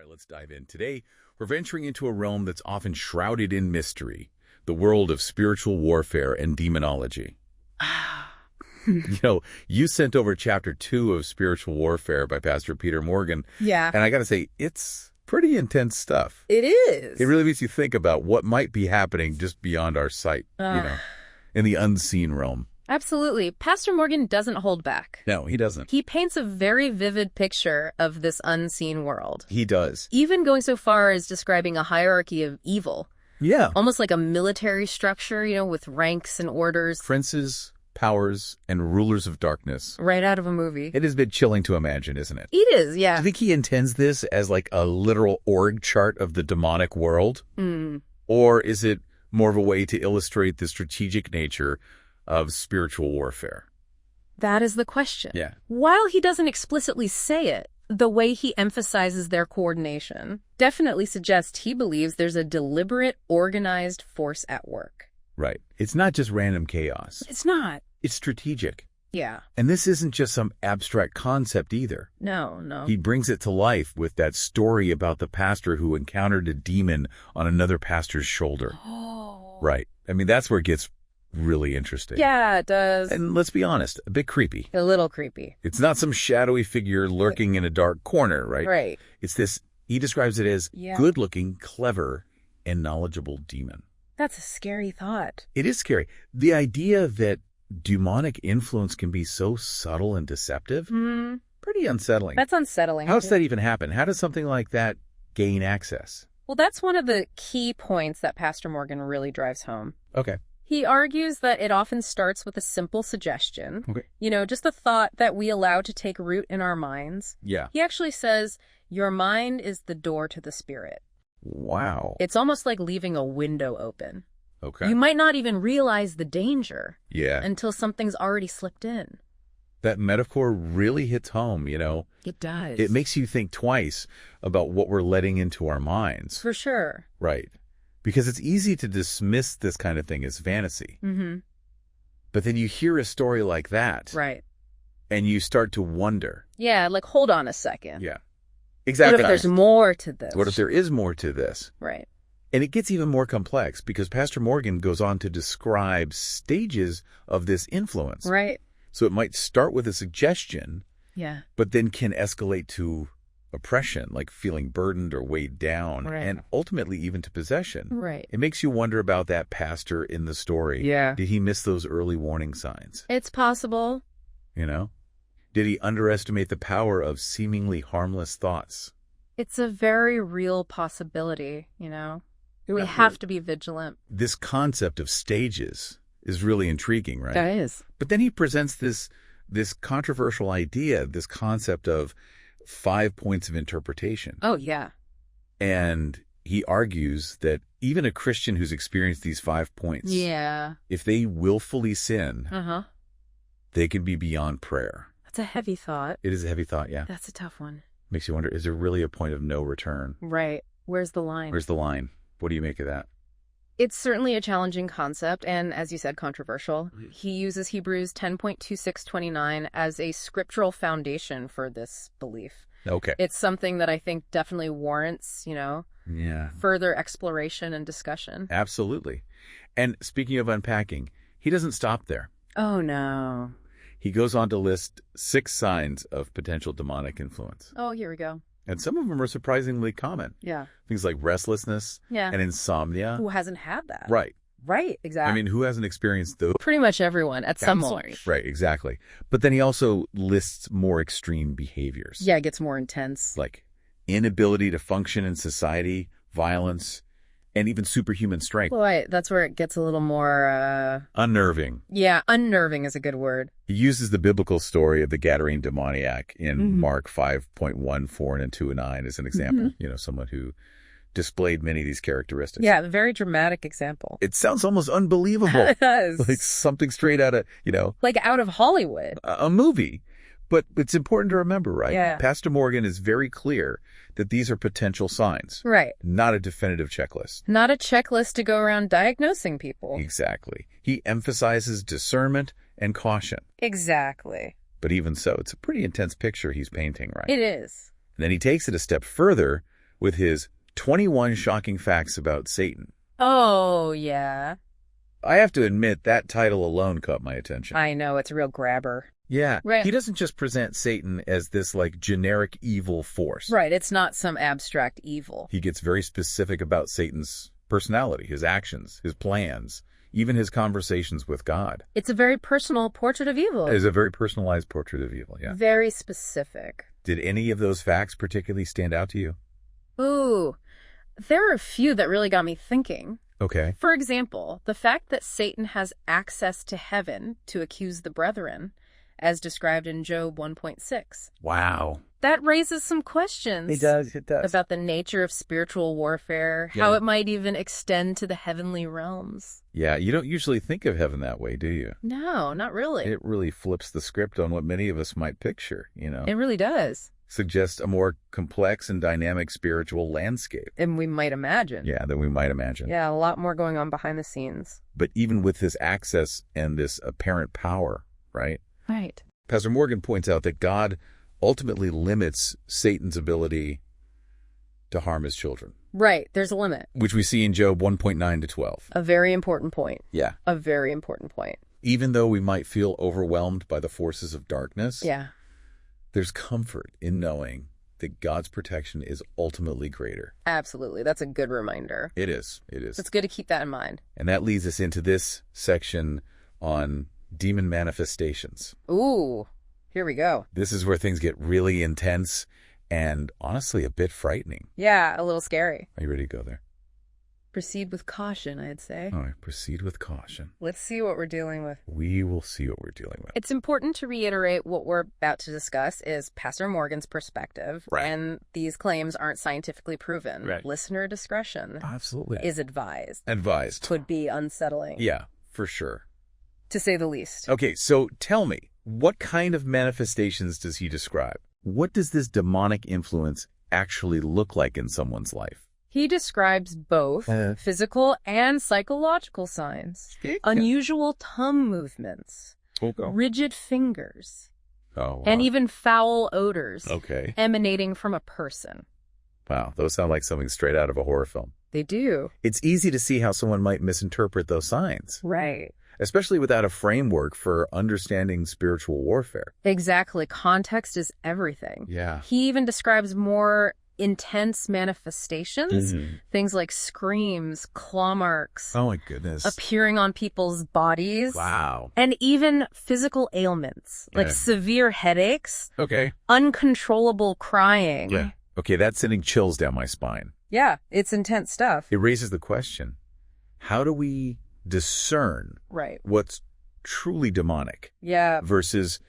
right, let's dive in. Today, we're venturing into a realm that's often shrouded in mystery, the world of spiritual warfare and demonology. You sent over chapter 2 of Spiritual Warfare by Pastor Peter Morgan. Yeah. And I got to say, it's pretty intense stuff. It is. It really makes you think about what might be happening just beyond our sight, in the unseen realm. Absolutely. Pastor Morgan doesn't hold back. No, he doesn't. He paints a very vivid picture of this unseen world. He does. Even going so far as describing a hierarchy of evil. Yeah. Almost like a military structure, with ranks and orders. Princes, powers, and rulers of darkness. Right out of a movie. It is a bit chilling to imagine, isn't it? It is, yeah. Do you think he intends this as like a literal org chart of the demonic world? Or is it more of a way to illustrate the strategic nature of spiritual warfare? That is the question. Yeah. While he doesn't explicitly say it, the way he emphasizes their coordination definitely suggests he believes there's a deliberate, organized force at work. Right. It's not just random chaos. It's not. It's strategic. Yeah. And this isn't just some abstract concept either. No. He brings it to life with that story about the pastor who encountered a demon on another pastor's shoulder. Oh. Right. I mean, that's where it gets really interesting. Yeah, it does. And let's be honest, a bit creepy. A little creepy. It's not some shadowy figure lurking in a dark corner, right? Right. It's this, he describes it as good-looking, clever, and knowledgeable demon. That's a scary thought. It is scary. The idea that demonic influence can be so subtle and deceptive, pretty unsettling. That's unsettling. How does that even happen? How does something like that gain access? Well, that's one of the key points that Pastor Morgan really drives home. Okay. He argues that it often starts with a simple suggestion. Okay. Just a thought that we allow to take root in our minds. Yeah. He actually says, your mind is the door to the spirit. Wow. It's almost like leaving a window open. Okay. You might not even realize the danger until something's already slipped in. That metaphor really hits home, It does. It makes you think twice about what we're letting into our minds. For sure. Right. Because it's easy to dismiss this kind of thing as fantasy. But then you hear a story like that. Right. And you start to wonder. Yeah, like, hold on a second. Yeah. Exactly. What if there's more to this? What if there is more to this? Right. And it gets even more complex because Pastor Morgan goes on to describe stages of this influence. Right. So it might start with a suggestion. Yeah. But then can escalate to oppression, like feeling burdened or weighed down, and ultimately even to possession. Right. It makes you wonder about that pastor in the story. Yeah. Did he miss those early warning signs? It's possible. Did he underestimate the power of seemingly harmless thoughts? It's a very real possibility, We have to be vigilant. This concept of stages is really intriguing, right? That is. But then he presents this controversial idea, this concept of 5 points of interpretation. Oh, yeah. And he argues that even a Christian who's experienced these 5 points, if they willfully sin, they can be beyond prayer. That's a heavy thought. It is a heavy thought, yeah. That's a tough one. Makes you wonder, is there really a point of no return? Right. Where's the line? Where's the line? What do you make of that? It's certainly a challenging concept and, as you said, controversial. He uses Hebrews 10.2629 as a scriptural foundation for this belief. Okay. It's something that I think definitely warrants, further exploration and discussion. Absolutely. And speaking of unpacking, he doesn't stop there. Oh, no. He goes on to list 6 signs of potential demonic influence. Oh, here we go. And some of them are surprisingly common. Yeah. Things like restlessness and insomnia. Who hasn't had that? Right. Right, exactly. I mean, who hasn't experienced those? Pretty much everyone at some point. Right, exactly. But then he also lists more extreme behaviors. Yeah, it gets more intense. Like inability to function in society, violence, and even superhuman strength. Boy, that's where it gets a little more... unnerving. Yeah, unnerving is a good word. He uses the biblical story of the Gadarene demoniac in Mark 5.1, 4, and 2 and 9 as an example. Someone who displayed many of these characteristics. Yeah, a very dramatic example. It sounds almost unbelievable. It does. Like something straight out of, like out of Hollywood. A movie. But it's important to remember, right? Yeah. Pastor Morgan is very clear that these are potential signs. Right. Not a definitive checklist. Not a checklist to go around diagnosing people. Exactly. He emphasizes discernment and caution. Exactly. But even so, it's a pretty intense picture he's painting, right? It is. And then he takes it a step further with his 21 shocking facts about Satan. Oh, yeah. I have to admit that title alone caught my attention. I know, it's a real grabber. Yeah, Right. He doesn't just present Satan as this, like, generic evil force. Right, it's not some abstract evil. He gets very specific about Satan's personality, his actions, his plans, even his conversations with God. It's a very personal portrait of evil. It's a very personalized portrait of evil, yeah. Very specific. Did any of those facts particularly stand out to you? Ooh, there are a few that really got me thinking. Okay. For example, the fact that Satan has access to heaven to accuse the brethren, as described in Job 1.6. Wow. That raises some questions. It does. About the nature of spiritual warfare, how it might even extend to the heavenly realms. Yeah, you don't usually think of heaven that way, do you? No, not really. It really flips the script on what many of us might picture, you know? It really does. Suggests a more complex and dynamic spiritual landscape. And we might imagine. Yeah, than we might imagine. Yeah, a lot more going on behind the scenes. But even with this access and this apparent power, right? Right. Pastor Morgan points out that God ultimately limits Satan's ability to harm his children. Right. There's a limit. Which we see in Job 1.9 to 12. A very important point. Yeah. A very important point. Even though we might feel overwhelmed by the forces of darkness, yeah, there's comfort in knowing that God's protection is ultimately greater. Absolutely. That's a good reminder. It is. It is. It's good to keep that in mind. And that leads us into this section on demon manifestations. Ooh, here we go. This is where things get really intense and honestly a bit frightening. Yeah, a little scary. Are you ready to go there? Proceed with caution, I'd say. All right, proceed with caution. Let's see what we're dealing with. We will see what we're dealing with. It's important to reiterate what we're about to discuss is Pastor Morgan's perspective. Right. And these claims aren't scientifically proven. Right. Listener discretion Absolutely. is advised. Advised. Could be unsettling. Yeah, for sure. To say the least. Okay, so tell me, what kind of manifestations does he describe? What does this demonic influence actually look like in someone's life? He describes both physical and psychological signs. Unusual tongue movements, rigid fingers, and even foul odors emanating from a person. Wow, those sound like something straight out of a horror film. They do. It's easy to see how someone might misinterpret those signs. Right. Especially without a framework for understanding spiritual warfare. Exactly. Context is everything. Yeah. He even describes more intense manifestations, things like screams, claw marks. Oh my goodness. Appearing on people's bodies. Wow. And even physical ailments, like severe headaches. Okay. Uncontrollable crying. Yeah. Okay, that's sending chills down my spine. Yeah, it's intense stuff. It raises the question, how do we discern what's truly demonic versus,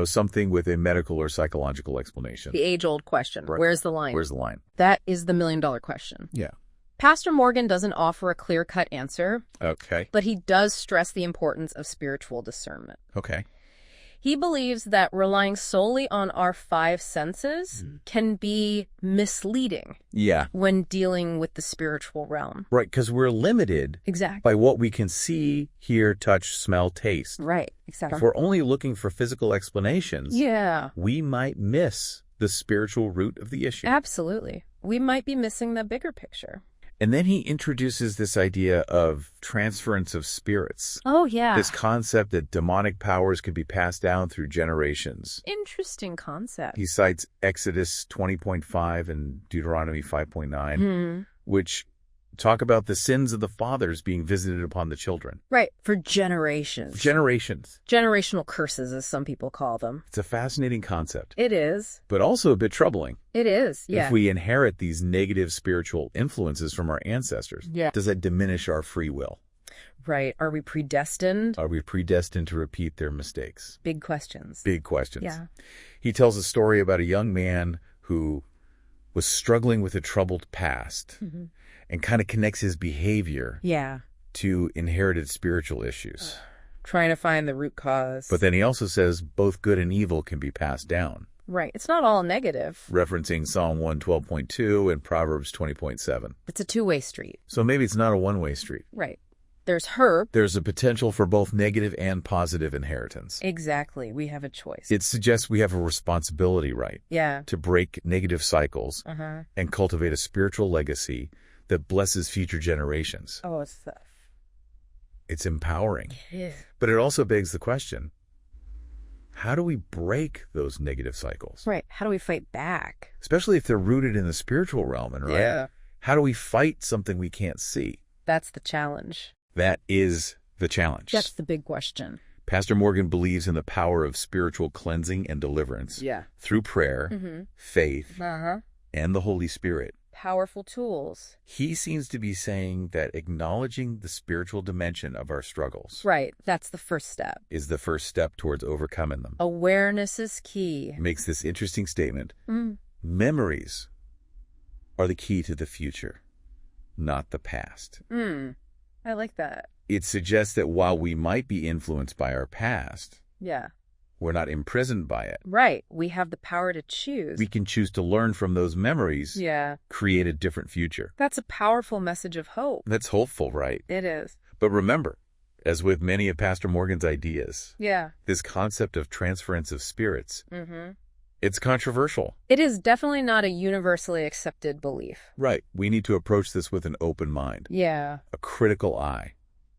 something with a medical or psychological explanation? The age-old question. Right. Where's the line? Where's the line? That is the million-dollar question. Yeah. Pastor Morgan doesn't offer a clear-cut answer. Okay. But he does stress the importance of spiritual discernment. Okay. He believes that relying solely on our five senses can be misleading when dealing with the spiritual realm. Right, because we're limited by what we can see, hear, touch, smell, taste. Right, exactly. If we're only looking for physical explanations, we might miss the spiritual root of the issue. Absolutely. We might be missing the bigger picture. And then he introduces this idea of transference of spirits. Oh, yeah. This concept that demonic powers could be passed down through generations. Interesting concept. He cites Exodus 20.5 and Deuteronomy 5.9, which talk about the sins of the fathers being visited upon the children. Right, for generations. Generations. Generational curses, as some people call them. It's a fascinating concept. It is. But also a bit troubling. It is, yeah. If we inherit these negative spiritual influences from our ancestors, does that diminish our free will? Right. Are we predestined? Are we predestined to repeat their mistakes? Big questions. Big questions. Yeah. He tells a story about a young man who was struggling with a troubled past and kind of connects his behavior to inherited spiritual issues. Trying to find the root cause. But then he also says both good and evil can be passed down. Right. It's not all negative. Referencing Psalm 112.2 and Proverbs 20.7. It's a two-way street. So maybe it's not a one-way street. Right. There's herb. There's a potential for both negative and positive inheritance. Exactly. We have a choice. It suggests we have a responsibility, right? Yeah. To break negative cycles and cultivate a spiritual legacy that blesses future generations. Oh, it's empowering. Yeah. But it also begs the question, how do we break those negative cycles? Right. How do we fight back? Especially if they're rooted in the spiritual realm, and right? Yeah. How do we fight something we can't see? That's the challenge. That is the challenge. That's the big question. Pastor Morgan believes in the power of spiritual cleansing and deliverance through prayer, faith, and the Holy Spirit. Powerful tools. He seems to be saying that acknowledging the spiritual dimension of our struggles. Right. That's the first step. Is the first step towards overcoming them. Awareness is key. Makes this interesting statement. Memories are the key to the future, not the past. I like that. It suggests that while we might be influenced by our past, we're not imprisoned by it. Right. We have the power to choose. We can choose to learn from those memories, create a different future. That's a powerful message of hope. That's hopeful, right? It is. But remember, as with many of Pastor Morgan's ideas, this concept of transference of spirits, it's controversial. It is definitely not a universally accepted belief. Right. We need to approach this with an open mind. Yeah. A critical eye.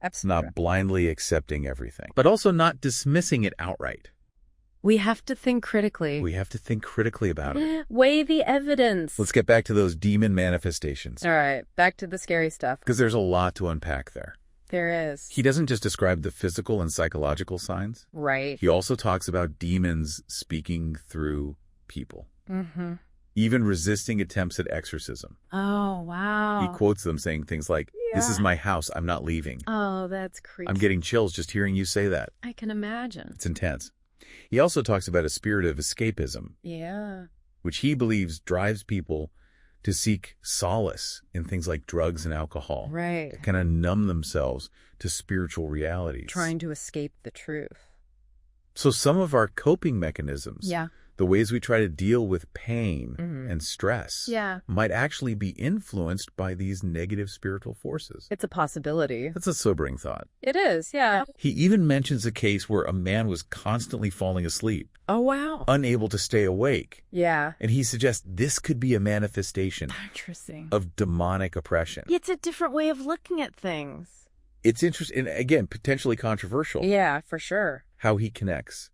Absolutely. Not blindly accepting everything, but also not dismissing it outright. We have to think critically. We have to think critically about it. Weigh the evidence. Let's get back to those demon manifestations. All right. Back to the scary stuff. Because there's a lot to unpack there. There is. He doesn't just describe the physical and psychological signs. Right. He also talks about demons speaking through people. Even resisting attempts at exorcism. Oh, wow. He quotes them saying things like, "This is my house. I'm not leaving." Oh, that's creepy. I'm getting chills just hearing you say that. I can imagine. It's intense. He also talks about a spirit of escapism. Yeah. Which he believes drives people to seek solace in things like drugs and alcohol. Right. To kind of numb themselves to spiritual realities. Trying to escape the truth. So some of our coping mechanisms, the ways we try to deal with pain and stress, might actually be influenced by these negative spiritual forces. It's a possibility. That's a sobering thought. It is, yeah. He even mentions a case where a man was constantly falling asleep. Oh, wow. Unable to stay awake. Yeah. And he suggests this could be a manifestation of demonic oppression. It's a different way of looking at things. It's interesting, and again, potentially controversial. Yeah, for sure. How he connects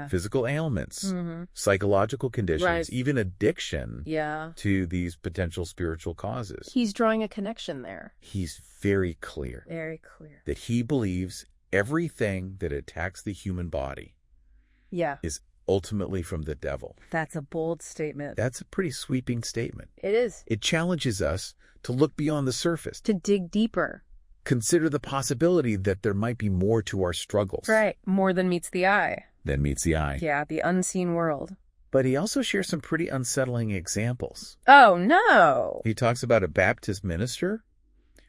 physical ailments, psychological conditions, even addiction to these potential spiritual causes. He's drawing a connection there. He's very clear. Very clear. That he believes everything that attacks the human body is ultimately from the devil. That's a bold statement. That's a pretty sweeping statement. It is. It challenges us to look beyond the surface. To dig deeper. Consider the possibility that there might be more to our struggles. Right. More than meets the eye. Than meets the eye. Yeah, the unseen world. But he also shares some pretty unsettling examples. Oh, no. He talks about a Baptist minister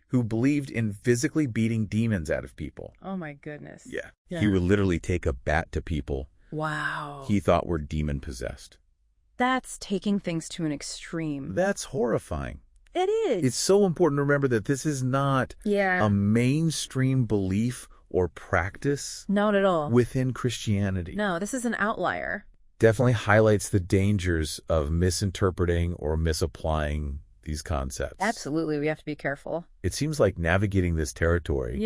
who believed in physically beating demons out of people. Oh, my goodness. Yeah. He would literally take a bat to people. Wow. He thought were demon-possessed. That's taking things to an extreme. That's horrifying. It is. It's so important to remember that this is not a mainstream belief or practice. Not at all. Within Christianity. No, this is an outlier. Definitely highlights the dangers of misinterpreting or misapplying these concepts. Absolutely. We have to be careful. It seems like navigating this territory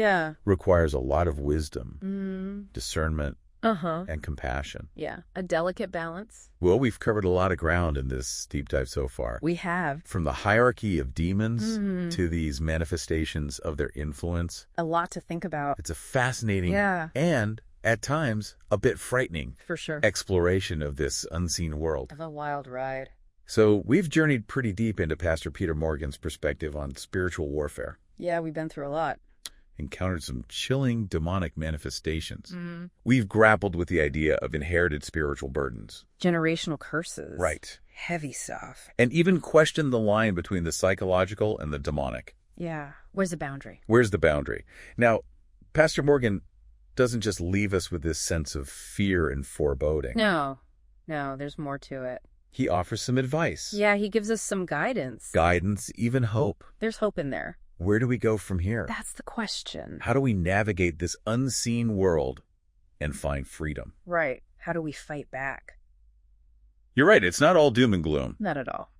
requires a lot of wisdom, discernment, and compassion. Yeah. A delicate balance. Well, we've covered a lot of ground in this deep dive so far. We have. From the hierarchy of demons to these manifestations of their influence. A lot to think about. It's a fascinating and, at times, a bit frightening exploration of this unseen world. Of a wild ride. So we've journeyed pretty deep into Pastor Peter Morgan's perspective on spiritual warfare. Yeah, we've been through a lot. Encountered some chilling demonic manifestations. We've grappled with the idea of inherited spiritual burdens. Generational curses. Right. Heavy stuff. And even questioned the line between the psychological and the demonic. Yeah. Where's the boundary? Where's the boundary? Now, Pastor Morgan doesn't just leave us with this sense of fear and foreboding. No, there's more to it. He offers some advice. Yeah, he gives us some guidance. Guidance, even hope. There's hope in there. Where do we go from here? That's the question. How do we navigate this unseen world and find freedom? Right. How do we fight back? You're right. It's not all doom and gloom. Not at all.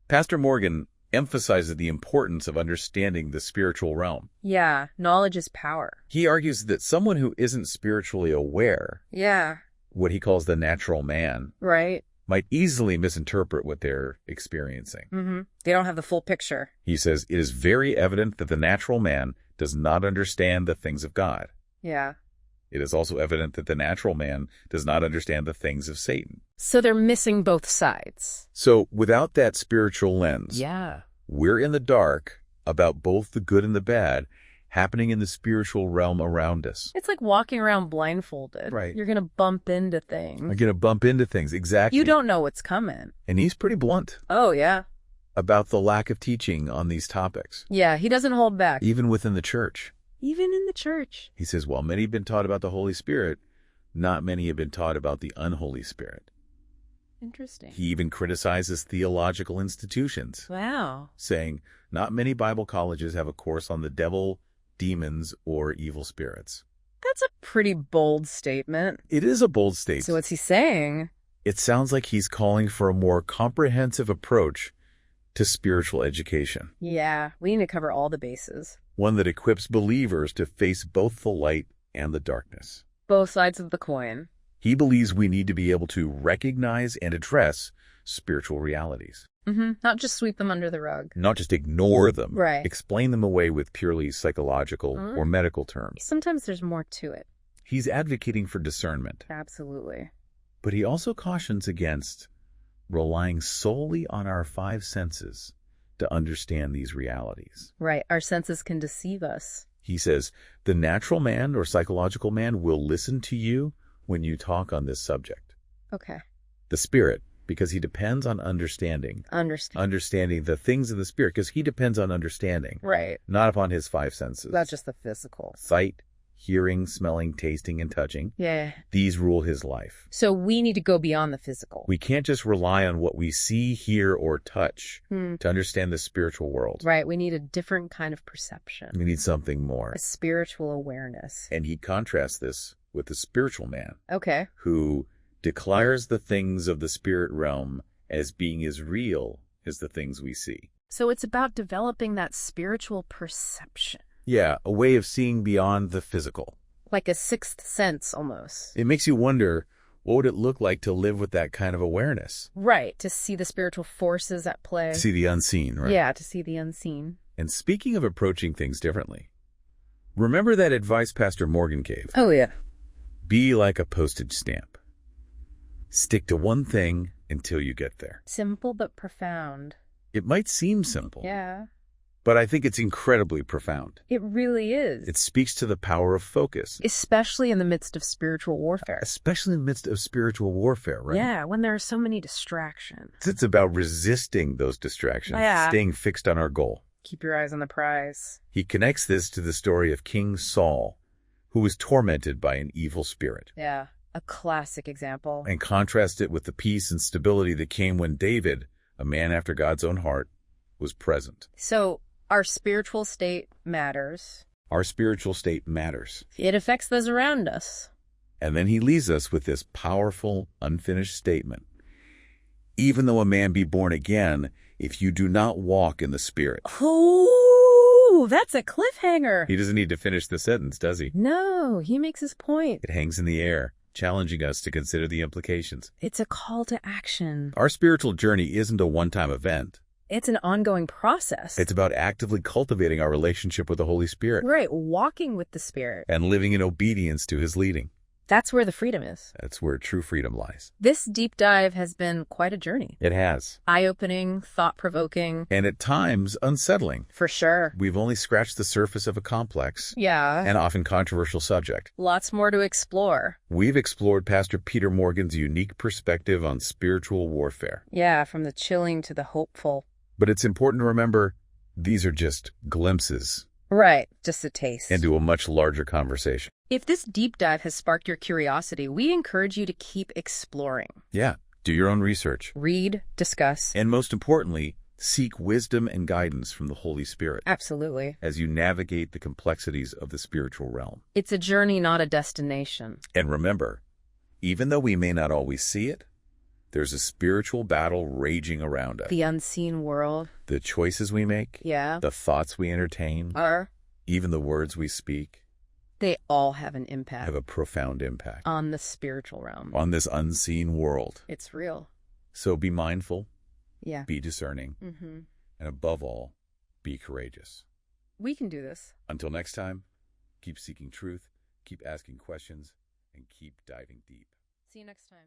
Pastor Morgan emphasizes the importance of understanding the spiritual realm. Yeah. Knowledge is power. He argues that someone who isn't spiritually aware, Yeah. what he calls the natural man, Right. might easily misinterpret what they're experiencing. Mm-hmm. They don't have the full picture. He says, it is very evident that the natural man does not understand the things of God. Yeah. It is also evident that the natural man does not understand the things of Satan. So they're missing both sides. So without that spiritual lens, Yeah. we're in the dark about both the good and the bad happening in the spiritual realm around us. It's like walking around blindfolded. Right. You're going to bump into things. We're going to bump into things. Exactly. You don't know what's coming. And he's pretty blunt Oh, yeah. about the lack of teaching on these topics, Yeah, he doesn't hold back. even within the church. Even in the church. He says, while many have been taught about the Holy Spirit, not many have been taught about the unholy Spirit. Interesting. He even criticizes theological institutions, Wow. saying, not many Bible colleges have a course on the devil, demons, or evil spirits. That's a pretty bold statement. It is a bold statement. So what's he saying? It sounds like he's calling for a more comprehensive approach to spiritual education, Yeah, we need to cover all the bases. one that equips believers to face both the light and the darkness. Both sides of the coin. He believes we need to be able to recognize and address spiritual realities, Mm-hmm. Not just sweep them under the rug. not just ignore them, Right. explain them away with purely psychological or medical terms. Sometimes there's more to it. He's advocating for discernment, Absolutely. but he also cautions against relying solely on our five senses to understand these realities. Right. Our senses can deceive us. He says, the natural man or psychological man will listen to you when you talk on this subject. Okay. The spirit, because he depends on understanding the things of the spirit, because he depends on understanding, Right. not upon his five senses. That's just the physical. Sight, hearing, smelling, tasting, and touching. Yeah. These rule his life. So we need to go beyond the physical. We can't just rely on what we see, hear, or touch to understand the spiritual world. Right. We need a different kind of perception. We need something more. A spiritual awareness. And he contrasts this with the spiritual man, Okay. who declares the things of the spirit realm as being as real as the things we see. So it's about developing that spiritual perception. Yeah, a way of seeing beyond the physical. Like a sixth sense, almost. It makes you wonder, what would it look like to live with that kind of awareness? Right. To see the spiritual forces at play. To see the unseen, right? Yeah, to see the unseen. And speaking of approaching things differently, remember that advice Pastor Morgan gave? Oh, yeah. Be like a postage stamp. Stick to one thing until you get there. Simple but profound. It might seem simple, Yeah. but I think it's incredibly profound. It really is. It speaks to the power of focus. Especially in the midst of spiritual warfare. Especially in the midst of spiritual warfare, right? Yeah, when there are so many distractions. It's about resisting those distractions, Yeah. staying fixed on our goal. Keep your eyes on the prize. He connects this to the story of King Saul, who was tormented by an evil spirit, Yeah, a classic example. and contrasts it with the peace and stability that came when David, a man after God's own heart, was present. So our spiritual state matters. Our spiritual state matters. It affects those around us. And then he leaves us with this powerful, unfinished statement. Even though a man be born again, if you do not walk in the Spirit. Oh, that's a cliffhanger. He doesn't need to finish the sentence, does he? No, he makes his point. It hangs in the air, challenging us to consider the implications. It's a call to action. Our spiritual journey isn't a one-time event. It's an ongoing process. It's about actively cultivating our relationship with the Holy Spirit. Right, walking with the Spirit. And living in obedience to his leading. That's where the freedom is. That's where true freedom lies. This deep dive has been quite a journey. It has. Eye-opening, thought-provoking. And at times, unsettling. For sure. We've only scratched the surface of a complex Yeah. and often controversial subject. Lots more to explore. We've explored Pastor Peter Morgan's unique perspective on spiritual warfare. Yeah, from the chilling to the hopeful. But it's important to remember, these are just glimpses Right, just a taste. into a much larger conversation. If this deep dive has sparked your curiosity, we encourage you to keep exploring. Yeah, do your own research. Read, discuss. And most importantly, Seek wisdom and guidance from the Holy Spirit. Absolutely. As you navigate the complexities of the spiritual realm. It's a journey, not a destination. And remember, even though we may not always see it, there's a spiritual battle raging around us. The unseen world. The choices we make. Yeah. The thoughts we entertain. Even the words we speak. They all have an impact. Have a profound impact. On the spiritual realm. On this unseen world. It's real. So be mindful. Yeah. Be discerning. And above all, be courageous. We can do this. Until next time, keep seeking truth, keep asking questions, and keep diving deep. See you next time.